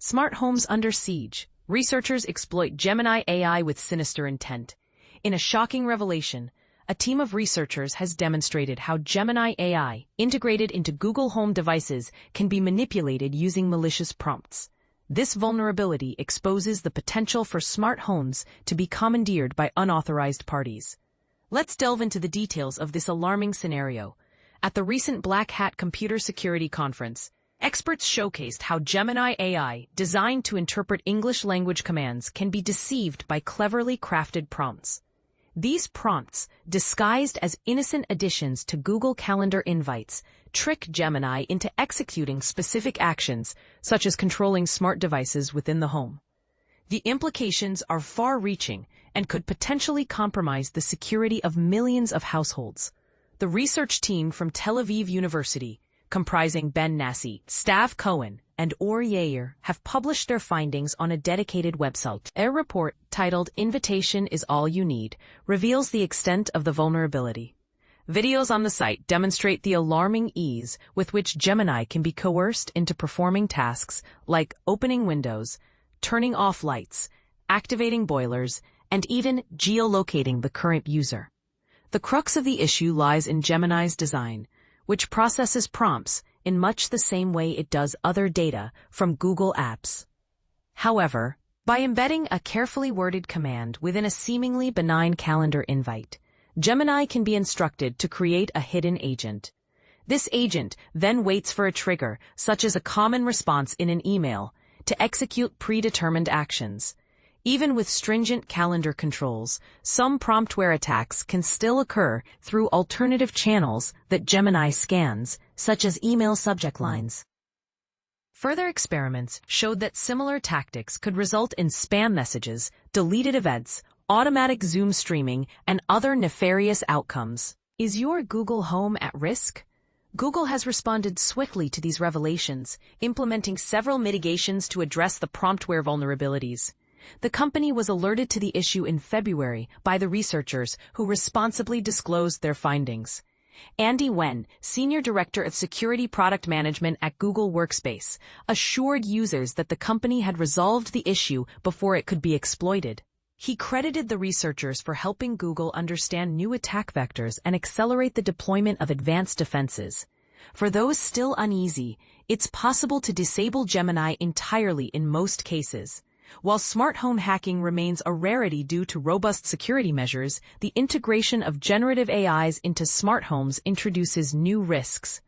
Smart homes under siege. Researchers exploit Gemini AI with sinister intent. In a shocking revelation, a team of researchers has demonstrated how Gemini AI, integrated into Google Home devices, can be manipulated using malicious prompts. This vulnerability exposes the potential for smart homes to be commandeered by unauthorized parties. Let's delve into the details of this alarming scenario. At the recent Black Hat Computer Security Conference, experts showcased how Gemini AI, designed to interpret English language commands, can be deceived by cleverly crafted prompts. These prompts, disguised as innocent additions to Google Calendar invites, trick Gemini into executing specific actions, such as controlling smart devices within the home. The implications are far-reaching and could potentially compromise the security of millions of households. The research team from Tel Aviv University, comprising Ben Nassi, Stav Cohen, and Or Yair, have published their findings on a dedicated website. Their report, titled "Invitation is All You Need," reveals the extent of the vulnerability. Videos on the site demonstrate the alarming ease with which Gemini can be coerced into performing tasks like opening windows, turning off lights, activating boilers, and even geolocating the current user. The crux of the issue lies in Gemini's design, which processes prompts in much the same way it does other data from Google apps. However, by embedding a carefully worded command within a seemingly benign calendar invite, Gemini can be instructed to create a hidden agent. This agent then waits for a trigger, such as a common response in an email, to execute predetermined actions. Even with stringent calendar controls, some promptware attacks can still occur through alternative channels that Gemini scans, such as email subject lines. Further experiments showed that similar tactics could result in spam messages, deleted events, automatic Zoom streaming, and other nefarious outcomes. Is your Google Home at risk? Google has responded swiftly to these revelations, implementing several mitigations to address the promptware vulnerabilities. The company was alerted to the issue in February by the researchers who responsibly disclosed their findings. Andy Wen, Senior Director of Security Product Management at Google Workspace, assured users that the company had resolved the issue before it could be exploited. He credited the researchers for helping Google understand new attack vectors and accelerate the deployment of advanced defenses. For those still uneasy, it's possible to disable Gemini entirely in most cases. While smart home hacking remains a rarity due to robust security measures, the integration of generative AIs into smart homes introduces new risks.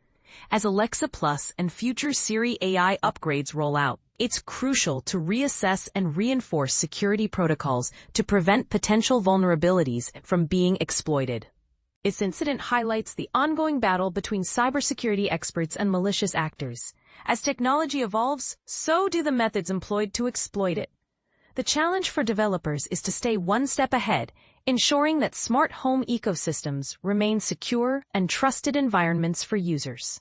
As Alexa Plus and future Siri AI upgrades roll out, it's crucial to reassess and reinforce security protocols to prevent potential vulnerabilities from being exploited. This incident highlights the ongoing battle between cybersecurity experts and malicious actors. As technology evolves, so do the methods employed to exploit it. The challenge for developers is to stay one step ahead, ensuring that smart home ecosystems remain secure and trusted environments for users.